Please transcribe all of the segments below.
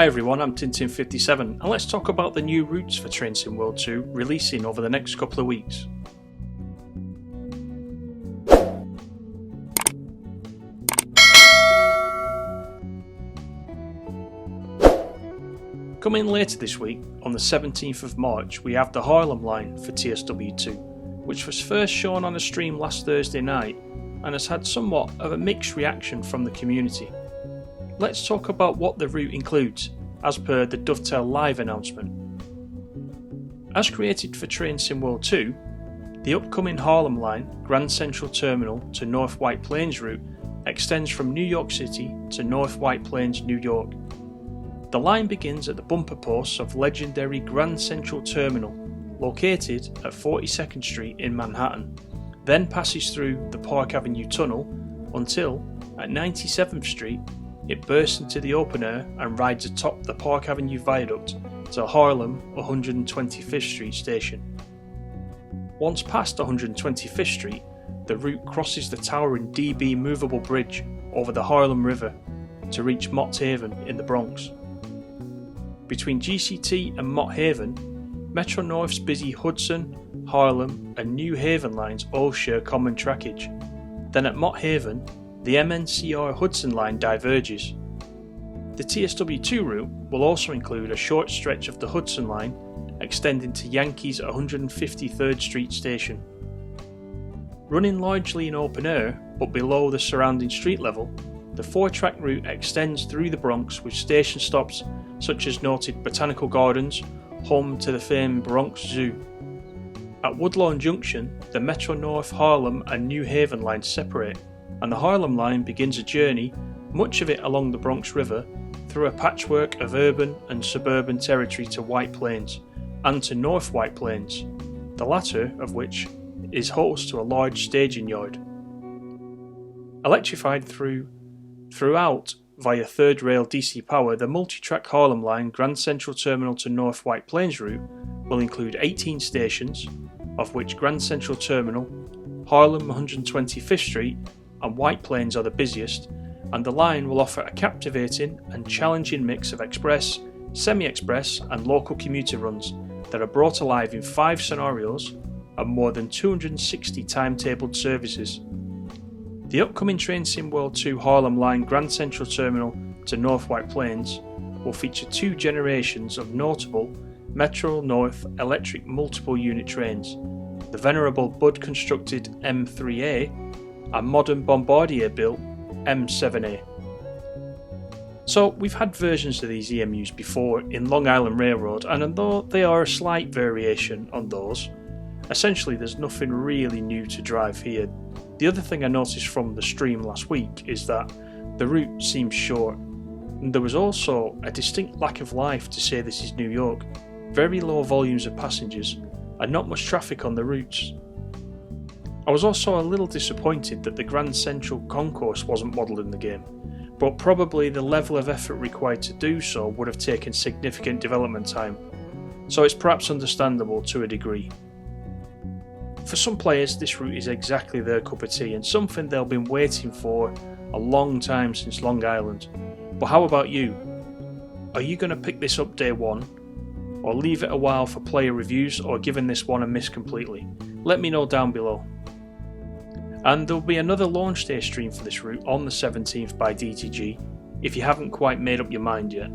Hi everyone, I'm Tintin57 and let's talk about the new routes for Trainsim World 2 releasing over the next couple of weeks. Coming later this week, on the 17th of March, we have the Harlem Line for TSW2, which was first shown on a stream last Thursday night and has had somewhat of a mixed reaction from the community. Let's talk about what the route includes, as per the Dovetail Live announcement. As created for Trainsim World 2, the upcoming Harlem Line Grand Central Terminal to North White Plains route extends from New York City to North White Plains, New York. The line begins at the bumper posts of legendary Grand Central Terminal, located at 42nd Street in Manhattan, then passes through the Park Avenue Tunnel until, at 97th Street, it bursts into the open air and rides atop the Park Avenue Viaduct to Harlem 125th Street station. Once past 125th Street, the route crosses the towering DB movable bridge over the Harlem River to reach Mott Haven in the Bronx. Between GCT and Mott Haven, Metro North's busy Hudson, Harlem and New Haven lines all share common trackage. Then at Mott Haven, the MNCR Hudson line diverges. The TSW2 route will also include a short stretch of the Hudson line extending to Yankees 153rd Street station. Running largely in open air but below the surrounding street level, the 4-track route extends through the Bronx with station stops such as noted Botanical Gardens, home to the famed Bronx Zoo. At Woodlawn Junction, the Metro North, Harlem and New Haven lines separate, and the Harlem Line begins a journey, much of it along the Bronx River, through a patchwork of urban and suburban territory to White Plains, and to North White Plains, the latter of which is host to a large staging yard. Electrified throughout via third rail DC power, the multi-track Harlem Line Grand Central Terminal to North White Plains route will include 18 stations, of which Grand Central Terminal, Harlem 125th Street and White Plains are the busiest, and the line will offer a captivating and challenging mix of express, semi-express and local commuter runs that are brought alive in 5 scenarios and more than 260 timetabled services. The upcoming Trainsim World 2 Harlem Line Grand Central Terminal to North White Plains will feature 2 generations of notable Metro North electric multiple unit trains, the venerable Budd constructed M3A and modern Bombardier built M7A. So we've had versions of these EMUs before in Long Island Railroad, and although they are a slight variation on those, essentially there's nothing really new to drive here. The other thing I noticed from the stream last week is that the route seems short, and there was also a distinct lack of life to say this is New York, very low volumes of passengers and not much traffic on the routes. I was also a little disappointed that the Grand Central Concourse wasn't modelled in the game, but probably the level of effort required to do so would have taken significant development time, so it's perhaps understandable to a degree. For some players this route is exactly their cup of tea and something they've been waiting for a long time since Long Island. But how about you? Are you going to pick this up day one, or leave it a while for player reviews, or giving this one a miss completely? Let me know down below. And there will be another launch day stream for this route on the 17th by DTG, if you haven't quite made up your mind yet.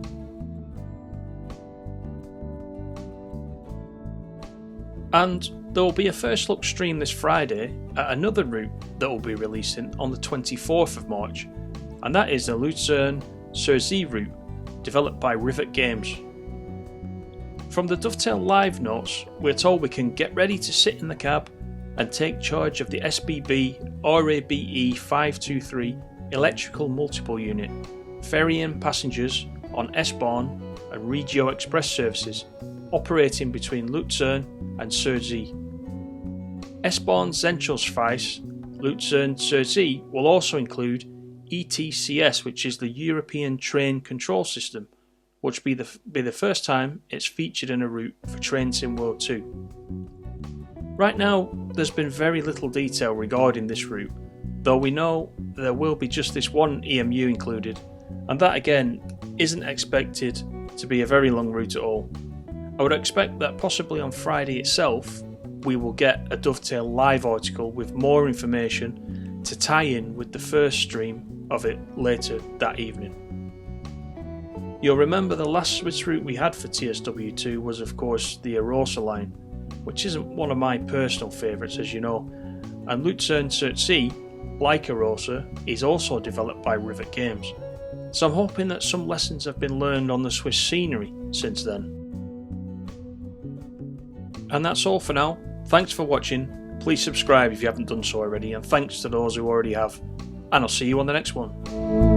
And there will be a first look stream this Friday at another route that will be releasing on the 24th of March, and that is the Luzern Surzee route, developed by Rivet Games. From the Dovetail Live notes, we're told we can get ready to sit in the cab and take charge of the SBB RABE 523 electrical multiple unit, ferrying passengers on S-Bahn and Regio Express services operating between Luzern and Surzee. S-Bahn Zentralschweiz Luzern Surzee will also include ETCS, which is the European Train Control System, which will be the first time it's featured in a route for Trainsim World 2. Right now, there's been very little detail regarding this route, though we know there will be just this one EMU included, and that again isn't expected to be a very long route at all. I would expect that possibly on Friday itself we will get a Dovetail live article with more information to tie in with the first stream of it later that evening. You'll remember the last Swiss route we had for TSW2 was of course the Arosa line, which isn't one of my personal favourites as you know, and Luzern Surzee, like Arosa, is also developed by Rivet Games, so I'm hoping that some lessons have been learned on the Swiss scenery since then. And that's all for now. Thanks for watching, please subscribe if you haven't done so already, and thanks to those who already have, and I'll see you on the next one.